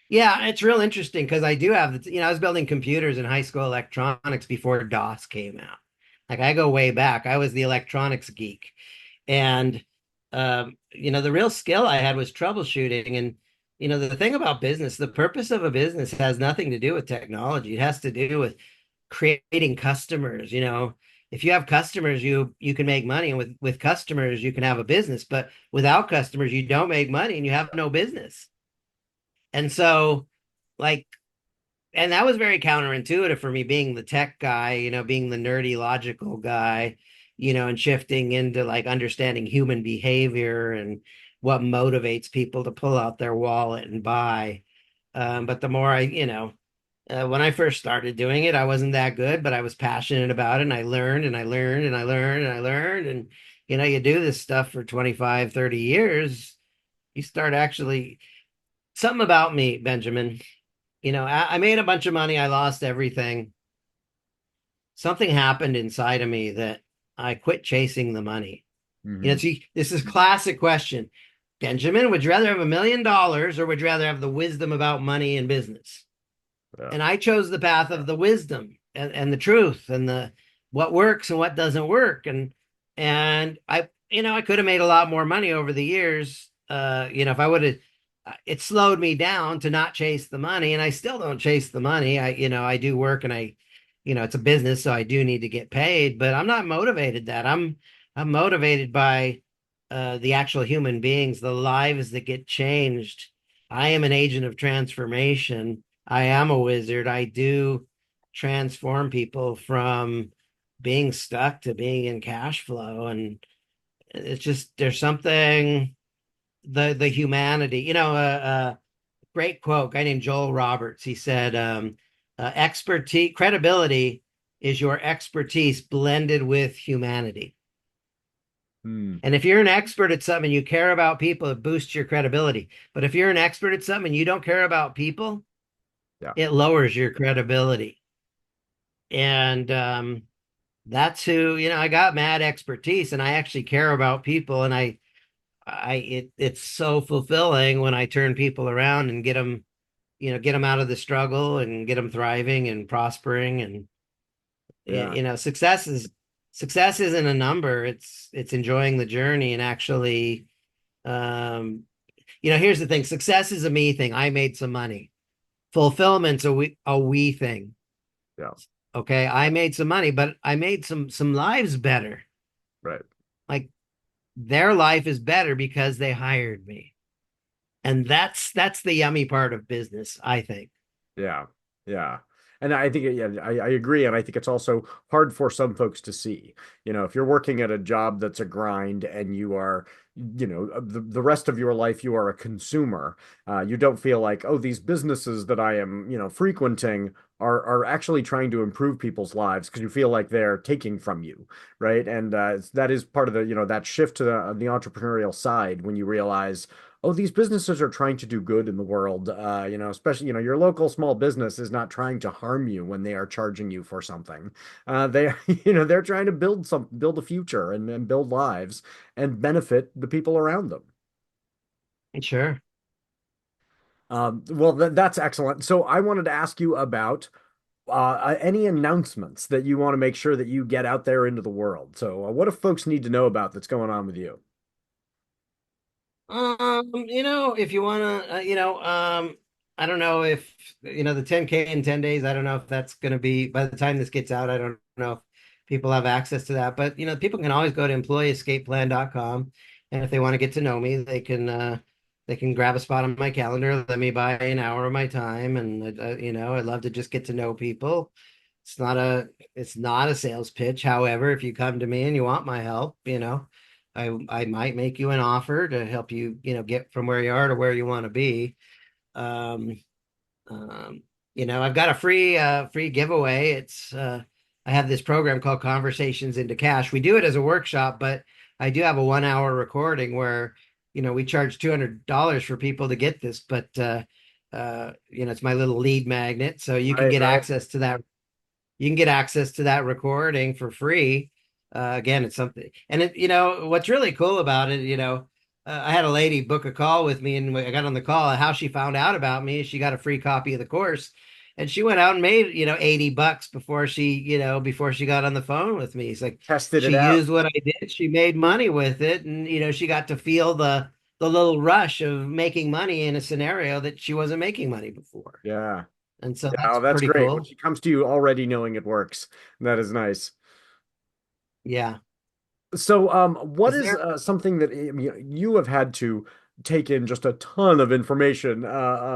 Yeah, it's real interesting because I do have I was building computers in high school electronics before DOS came out. Like I go way back. I was the electronics geek. And the real skill I had was troubleshooting. And the thing about business, the purpose of a business has nothing to do with technology. It has to do with creating customers. If you have customers, you can make money, and with customers, you can have a business. But without customers, you don't make money and you have no business. And so, like, and that was very counterintuitive for me, being the tech guy, being the nerdy, logical guy, and shifting into like understanding human behavior and what motivates people to pull out their wallet and buy. But the more when I first started doing it, I wasn't that good, but I was passionate about it, and I learned and I learned and I learned and I learned. And, you do this stuff for 25, 30 years, you start actually something about me, Benjamin. I made a bunch of money. I lost everything. Something happened inside of me that I quit chasing the money. Mhm. This is a classic question. Benjamin, would you rather have $1 million or would you rather have the wisdom about money and business? Yeah. And I chose the path of the wisdom and the truth and the what works and what doesn't work. And I could have made a lot more money over the years. If I would have, it slowed me down to not chase the money, and I still don't chase the money. I do work, and it's a business, so I do need to get paid, but I'm not motivated that I'm motivated by the actual human beings, the lives that get changed. I am an agent of transformation. I am a wizard. I do transform people from being stuck to being in cash flow. And it's just, there's something, the humanity, great quote, guy named Joel Roberts. He said, expertise, credibility is your expertise blended with humanity. Hmm. And if you're an expert at something, you care about people, it boosts your credibility. But if you're an expert at something and you don't care about people, Yeah. it lowers your credibility. And that's who, I got mad expertise, and I actually care about people. And it's so fulfilling when I turn people around and get them out of the struggle and get them thriving and prospering. And Yeah. success isn't a number. It's enjoying the journey and actually, here's the thing. Success is a me thing. I made some money. Fulfillment's a we thing. Yeah. Okay. I made some money, but I made some lives better. Right. Like their life is better because they hired me. And that's the yummy part of business, I think. Yeah. Yeah. And I think, yeah, I agree. And I think it's also hard for some folks to see. If you're working at a job that's a grind and you are, the rest of your life, you are a consumer, you don't feel like, oh, these businesses that I am, frequenting are actually trying to improve people's lives, because you feel like they're taking from you, right? And that is part of the, that shift to the entrepreneurial side, when you realize, oh, these businesses are trying to do good in the world. Especially, your local small business is not trying to harm you when they are charging you for something. They, they're trying to build a future and build lives and benefit the people around them. Sure. Well, that's excellent. So I wanted to ask you about any announcements that you want to make sure that you get out there into the world. So what do folks need to know about that's going on with you? If you want to, I don't know if, the 10K in 10 days, I don't know if that's going to be, by the time this gets out, I don't know if people have access to that, but, people can always go to employeeescapeplan.com. And if they want to get to know me, they can they can grab a spot on my calendar, let me buy an hour of my time, and I'd love to just get to know people. It's not a sales pitch. However, if you come to me and you want my help, I might make you an offer to help you, get from where you are to where you want to be. Um, I've got a free giveaway. I have this program called Conversations into Cash. We do it as a workshop, but I do have a 1 hour recording where, we charge $200 for people to get this, but it's my little lead magnet. So you can get access to that. You can get access to that recording for free. Again, it's something, and what's really cool about it, I had a lady book a call with me, and I got on the call. How she found out about me, she got a free copy of the course, and she went out and made $80 before she got on the phone with me. It's like Tested she it out. used what I did. She made money with it, and she got to feel the little rush of making money in a scenario that she wasn't making money before. Yeah. And so Oh, that's pretty great. cool. When she comes to you already knowing it works. That is nice. Yeah. So, what is something that you have had to take in just a ton of information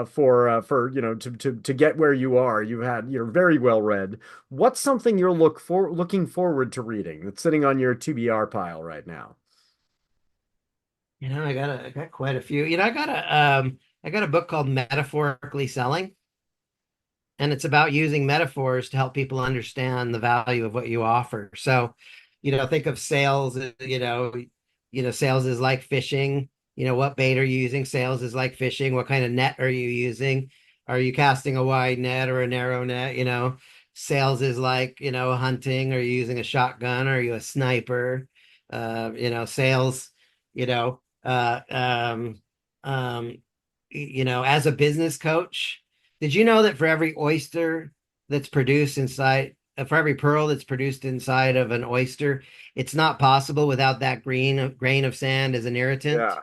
for to get where you are? You're very well read. What's something you're looking forward to reading that's sitting on your TBR pile right now? I got quite a few. I got a book called Metaphorically Selling, and it's about using metaphors to help people understand the value of what you offer. So, think of sales, sales is like fishing. What bait are you using? Sales is like fishing. What kind of net are you using? Are you casting a wide net or a narrow net? Sales is like, hunting. Are you using a shotgun? Are you a sniper? Sales, you know, uh, um, as a business coach, did you know that for every oyster that's produced inside, for every pearl that's produced inside of an oyster, it's not possible without that grain of sand as an irritant? Yeah,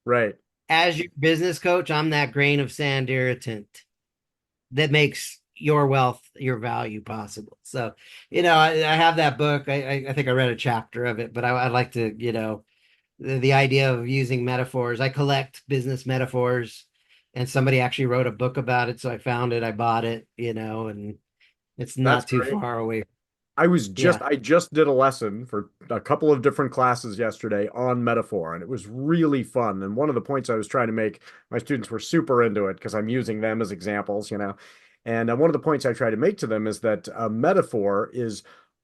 right. As your business coach, I'm that grain of sand irritant that makes your wealth, your value possible. So, I have that book. I think I read a chapter of it, but I'd like to, the idea of using metaphors. I collect business metaphors, and somebody actually wrote a book about it. So I found it, I bought it, and it's That's not too great. far away. I just did a lesson for a couple of different classes yesterday on metaphor, and it was really fun. And one of the points I was trying to make, my students were super into it because I'm using them as examples, And one of the points I try to make to them is that a metaphor is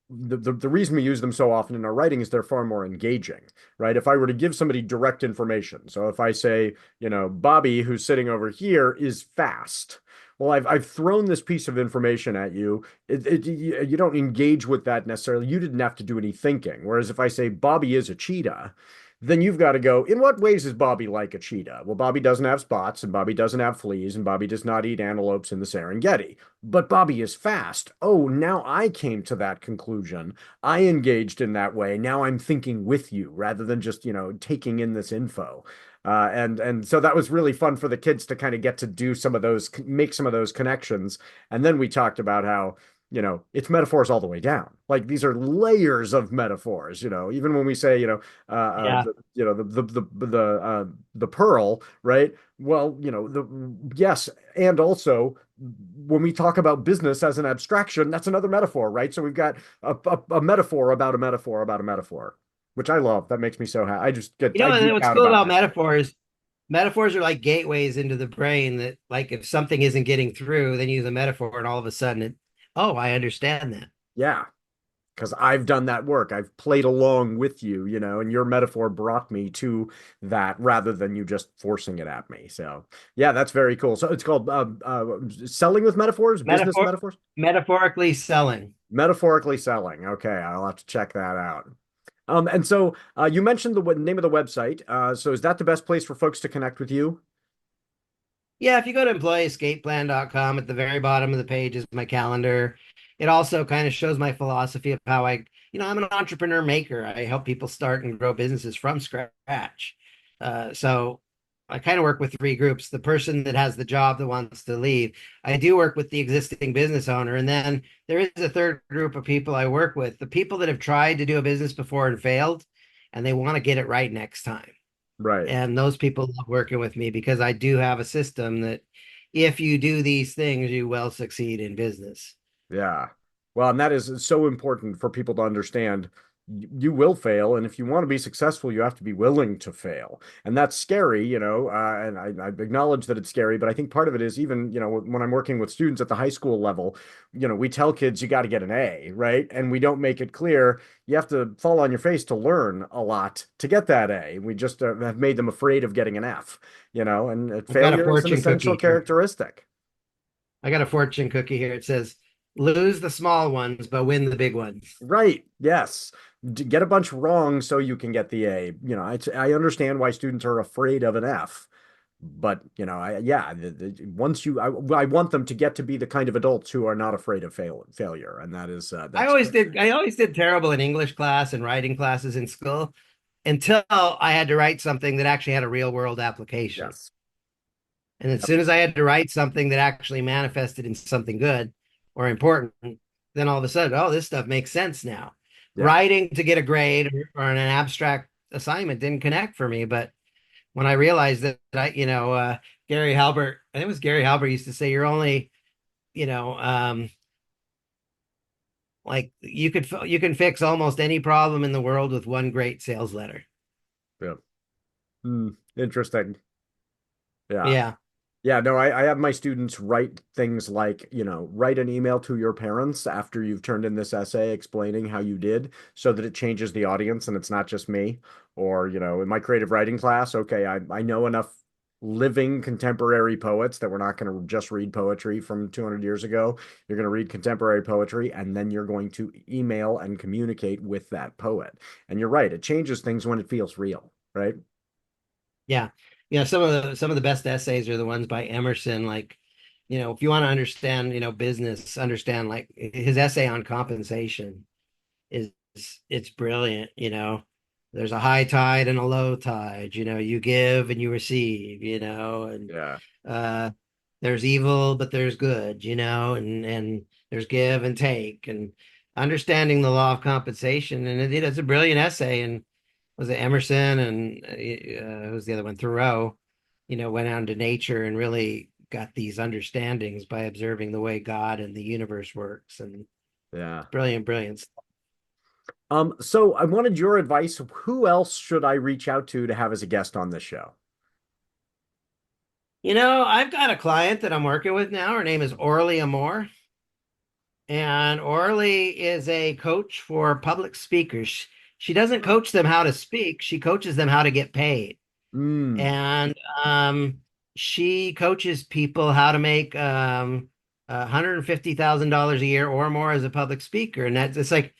the reason we use them so often in our writing is they're far more engaging, right? If I were to give somebody direct information, so if I say, Bobby, who's sitting over here, is fast. Well, I've thrown this piece of information at you. You don't engage with that necessarily. You didn't have to do any thinking. Whereas if I say Bobby is a cheetah, then you've got to go, in what ways is Bobby like a cheetah? Well, Bobby doesn't have spots, and Bobby doesn't have fleas, and Bobby does not eat antelopes in the Serengeti. But Bobby is fast. Oh, now I came to that conclusion. I engaged in that way. Now I'm thinking with you rather than just, taking in this info. And so that was really fun for the kids to kind of get to do make some of those connections. And then we talked about how, it's metaphors all the way down. Like these are layers of metaphors, even when we say, the pearl, right? Well, yes. And also when we talk about business as an abstraction, that's another metaphor, right? So we've got a metaphor about a metaphor about a metaphor, which I love. That makes me so happy. I just get, I geek What's out cool about that. metaphors are like gateways into the brain that, like, if something isn't getting through, then you use a metaphor and all of a sudden I understand that. Yeah. Because I've done that work. I've played along with you, and your metaphor brought me to that rather than you just forcing it at me. So, yeah, that's very cool. So it's called selling with metaphors, business metaphors, Metaphorically selling. Metaphorically selling. Okay, I'll have to check that out. And so you mentioned the name of the website. So is that the best place for folks to connect with you? Yeah, if you go to employeeescapeplan.com, at the very bottom of the page is my calendar. It also kind of shows my philosophy of how I'm an entrepreneur maker. I help people start and grow businesses from scratch. So I kind of work with three groups: the person that has the job that wants to leave. I do work with the existing business owner. And then there is a third group of people I work with, the people that have tried to do a business before and failed, and they want to get it right next time. Right. And those people love working with me because I do have a system that if you do these things, you will succeed in business. Yeah. Well, and that is so important for people to understand. You will fail, and if you want to be successful, you have to be willing to fail, and that's scary, and I acknowledge that it's scary, but I think part of it is even, when I'm working with students at the high school level, we tell kids you got to get an A, right? And we don't make it clear you have to fall on your face to learn a lot to get that A. We just have made them afraid of getting an F, and I've got a failure is an fortune essential cookie here. characteristic. I got a fortune cookie here. It says, lose the small ones, but win the big ones. Right. Yes. Get a bunch wrong so you can get the A. I understand why students are afraid of an F, but I want them to get to be the kind of adults who are not afraid of failure, and I always did terrible in English class and writing classes in school until I had to write something that actually had a real world application. Yes. And as soon as I had to write something that actually manifested in something good or important, then all of a sudden, oh, this stuff makes sense now. Yeah. Writing to get a grade or an abstract assignment didn't connect for me. But when I realized that, Gary Halbert, I think it was Gary Halbert used to say, you're only, like you can fix almost any problem in the world with one great sales letter. Yeah. Interesting. Yeah. Yeah. Yeah, no, I have my students write things like, write an email to your parents after you've turned in this essay explaining how you did so that it changes the audience and it's not just me. Or, in my creative writing class, okay, I know enough living contemporary poets that we're not going to just read poetry from 200 years ago. You're going to read contemporary poetry, and then you're going to email and communicate with that poet. And you're right, it changes things when it feels real, right? Yeah. Yeah, some of the best essays are the ones by Emerson. Like, if you want to understand, business, understand like his essay on compensation it's brilliant. There's a high tide and a low tide. You give and you receive. And yeah, there's evil, but there's good. And there's give and take, and understanding the law of compensation. And it's a brilliant essay. And was it Emerson and who was the other one? Thoreau, went out into nature and really got these understandings by observing the way God and the universe works. And yeah, brilliant stuff. So I wanted your advice. Who else should I reach out to have as a guest on this show? I've got a client that I'm working with now. Her name is Orly Amore. And Orly is a coach for public speakers. She doesn't coach them how to speak. She coaches them how to get paid. And she coaches people how to make $150,000 a year or more as a public speaker. And it's like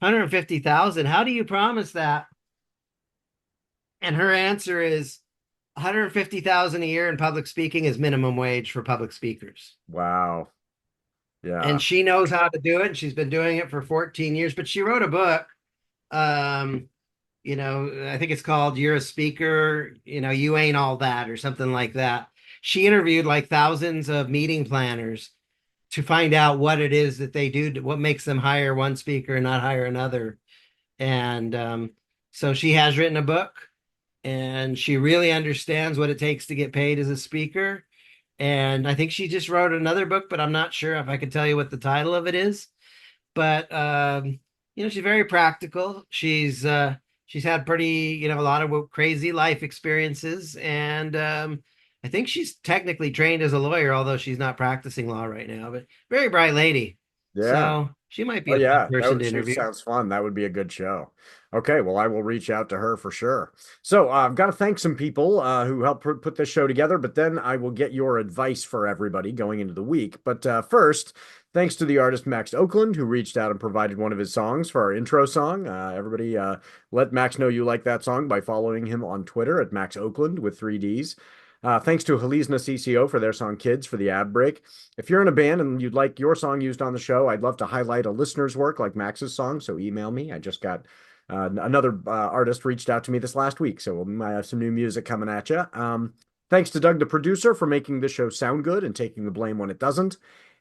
$150,000. How do you promise that? And her answer is $150,000 a year in public speaking is minimum wage for public speakers. Wow. Yeah. And she knows how to do it. And she's been doing it for 14 years, but she wrote a book. I think it's called You're a Speaker, You Ain't All That, or something like that. She interviewed like thousands of meeting planners to find out what it is that they do, what makes them hire one speaker and not hire another. And so she has written a book, and she really understands what it takes to get paid as a speaker. And I think she just wrote another book, but I'm not sure if I could tell you what the title of it is. But she's very practical. She's had pretty, a lot of crazy life experiences. And I think she's technically trained as a lawyer, although she's not practicing law right now, but very bright lady. Yeah. So she might be a good person to interview. Sounds fun. That would be a good show. Okay, well, I will reach out to her for sure. So I've got to thank some people who helped put this show together, but then I will get your advice for everybody going into the week. But first, thanks to the artist Max Oakland, who reached out and provided one of his songs for our intro song. Everybody let Max know you like that song by following him on Twitter at Max Oakland with 3 Ds. Thanks to 𝐺𝑖𝑣𝑒 Nicassio for their song Kids for the ad break. If you're in a band and you'd like your song used on the show, I'd love to highlight a listener's work like Max's song, so email me. I just got another artist reached out to me this last week, so we might have some new music coming at you. Thanks to Doug, the producer, for making this show sound good and taking the blame when it doesn't.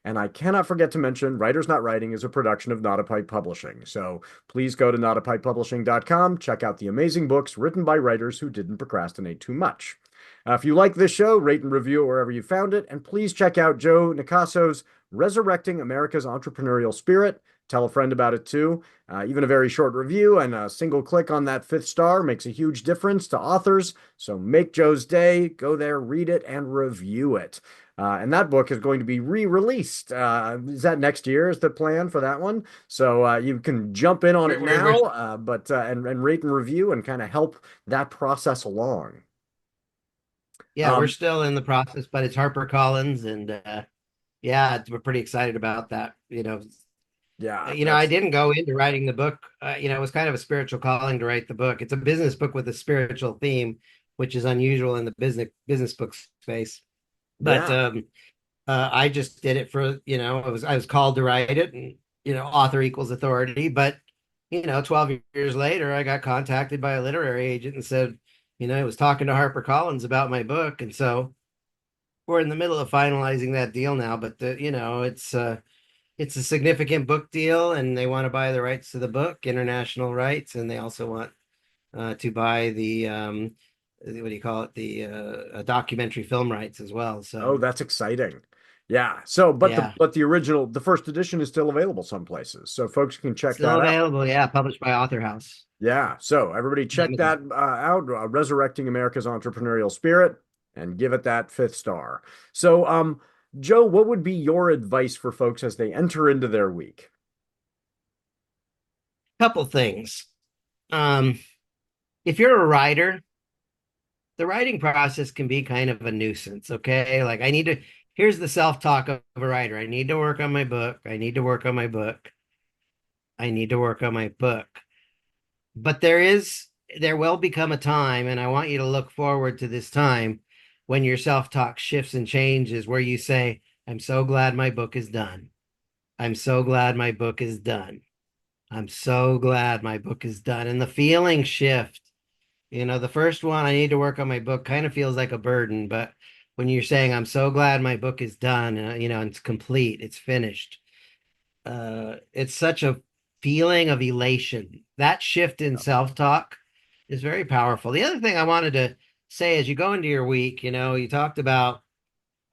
And I cannot forget to mention, Writers Not Writing is a production of NotAPipePublishing. So please go to NotAPipePublishing.com, check out the amazing books written by writers who didn't procrastinate too much. If you like this show, rate and review it wherever you found it. And please check out Joe Nicassio's Resurrecting America's Entrepreneurial Spirit. Tell a friend about it too. Even a very short review and a single click on that 5th star makes a huge difference to authors. So make Joe's day. Go there, read it, and review it. And that book is going to be re-released. Is that next year is the plan for that one? So you can jump in on it now, and rate and review and kind of help that process along. Yeah, we're still in the process, but it's HarperCollins, and yeah, we're pretty excited about that. Yeah, I didn't go into writing the book. It was kind of a spiritual calling to write the book. It's a business book with a spiritual theme, which is unusual in the business book space. But I just did it for, I was called to write it, and author equals authority. But 12 years later, I got contacted by a literary agent and said, I was talking to HarperCollins about my book, and so we're in the middle of finalizing that deal now. But it's a significant book deal, and they want to buy the rights to the book, international rights, and they also want to buy the what do you call it, the documentary film rights as well. So that's exciting. Yeah. So, the first edition is still available some places, so folks can check that out. Still available, yeah, published by Author House. Yeah. So everybody check that out, Resurrecting America's Entrepreneurial Spirit, and give it that 5th star. So, Joe, what would be your advice for folks as they enter into their week? Couple things. If you're a writer, the writing process can be kind of a nuisance, okay? Like, here's the self-talk of a writer. I need to work on my book. I need to work on my book. I need to work on my book. But there will become a time, and I want you to look forward to this time, when your self-talk shifts and changes, where you say, I'm so glad my book is done. I'm so glad my book is done. I'm so glad my book is done. And the feeling shift. The first one, I need to work on my book, kind of feels like a burden. But when you're saying, I'm so glad my book is done, and it's complete, it's finished, it's such a feeling of elation. That shift in self-talk is very powerful. The other thing I wanted to say, as you go into your week, you talked about,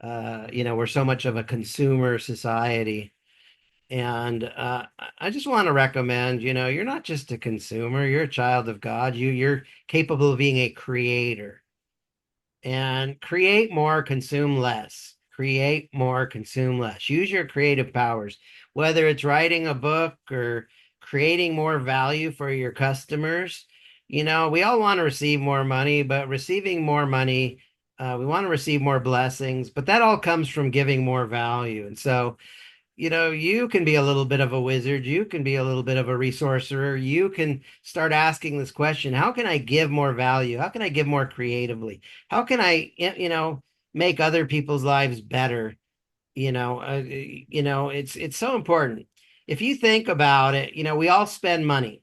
we're so much of a consumer society. And I just want to recommend, you're not just a consumer, you're a child of God. You're capable of being a creator. And create more, consume less. Create more, consume less. Use your creative powers, whether it's writing a book or creating more value for your customers. We all want to receive more money, but receiving more money, we want to receive more blessings, but that all comes from giving more value. And so, you can be a little bit of a wizard. You can be a little bit of a resourcer. You can start asking this question: how can I give more value? How can I give more creatively? How can I, make other people's lives better? It's so important. If you think about it, we all spend money.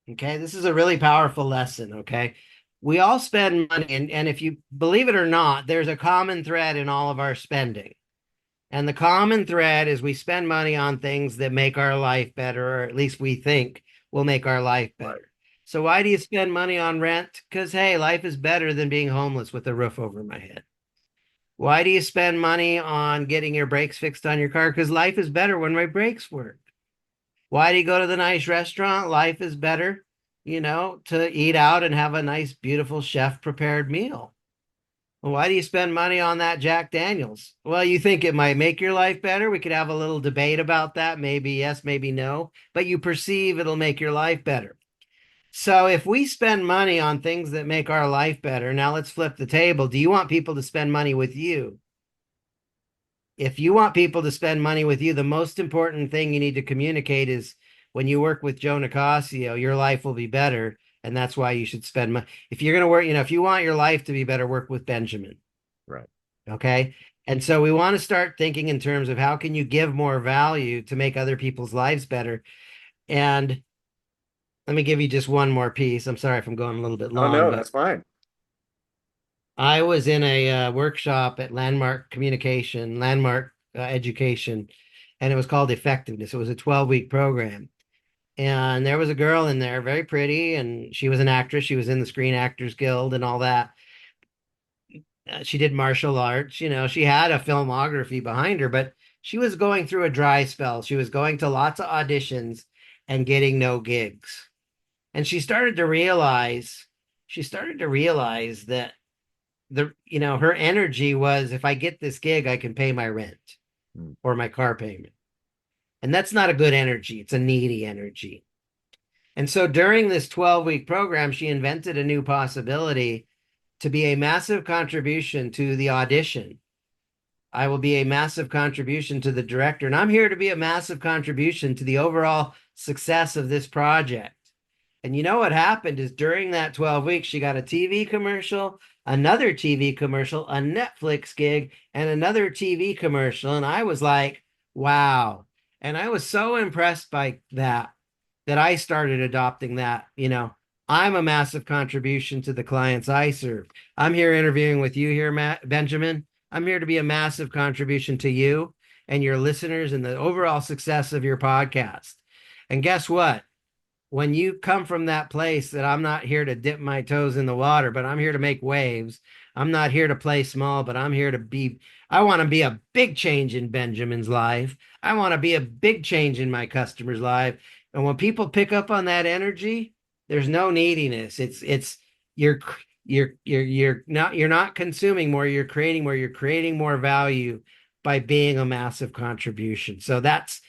Okay, this is a really powerful lesson. Okay, we all spend money, and if you believe it or not, there's a common thread in all of our spending. And the common thread is we spend money on things that make our life better, or at least we think will make our life better. Right. So why do you spend money on rent? Because, hey, life is better than being homeless with a roof over my head. Why do you spend money on getting your brakes fixed on your car? Because life is better when my brakes work. Why do you go to the nice restaurant? Life is better, to eat out and have a nice, beautiful chef-prepared meal. Well, why do you spend money on that Jack Daniels? Well, you think it might make your life better. We could have a little debate about that. Maybe yes, maybe no. But you perceive it'll make your life better. So if we spend money on things that make our life better, now let's flip the table. Do you want people to spend money with you? If you want people to spend money with you, the most important thing you need to communicate is, when you work with Joe Nicassio, your life will be better. And that's why you should spend money. If you're going to work, if you want your life to be better, work with Benjamin. Right. Okay. And so we want to start thinking in terms of how can you give more value to make other people's lives better. And let me give you just one more piece. I'm sorry if I'm going a little bit long. Oh, no, that's fine. I was in a workshop at Landmark Communication. Landmark education, and it was called Effectiveness. It was a 12-week program. And there was a girl in there, very pretty, and she was an actress. She was in the Screen Actors Guild and all that. She did martial arts. You know, she had a filmography behind her, but she was going through a dry spell. She was going to lots of auditions and getting no gigs. And she started to realize that her energy was, if I get this gig, I can pay my rent or my car payment. And that's not a good energy. It's a needy energy. And so during this 12-week program, she invented a new possibility to be a massive contribution to the audition. I will be a massive contribution to the director, and I'm here to be a massive contribution to the overall success of this project. And you know what happened is during that 12 weeks, she got a TV commercial, another TV commercial, a Netflix gig, and another TV commercial. And I was like, wow. And I was so impressed by that I started adopting that. I'm a massive contribution to the clients I serve. I'm here interviewing with you here, Benjamin. I'm here to be a massive contribution to you and your listeners and the overall success of your podcast. And guess what? When you come from that place that I'm not here to dip my toes in the water, but I'm here to make waves. I'm not here to play small, but I want to be a big change in Benjamin's life. I want to be a big change in my customer's life. And when people pick up on that energy, there's no neediness. You're not consuming more, you're creating more value by being a massive contribution. So that's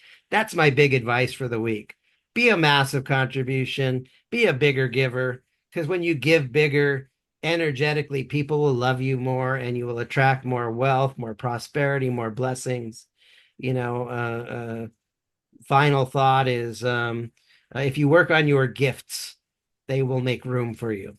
my big advice for the week. Be a massive contribution, be a bigger giver, because when you give bigger, energetically, people will love you more and you will attract more wealth, more prosperity, more blessings. Final thought is, if you work on your gifts, they will make room for you.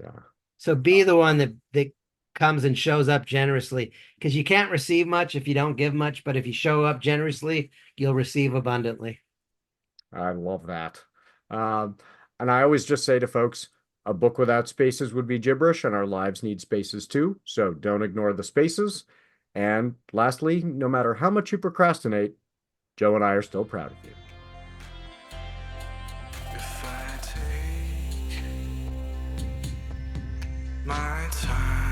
Yeah. So be the one that comes and shows up generously, because you can't receive much if you don't give much, but if you show up generously, you'll receive abundantly. I love that. And I always just say to folks, a book without spaces would be gibberish, and our lives need spaces too. So don't ignore the spaces. And lastly, no matter how much you procrastinate, Joe and I are still proud of you. If I take my time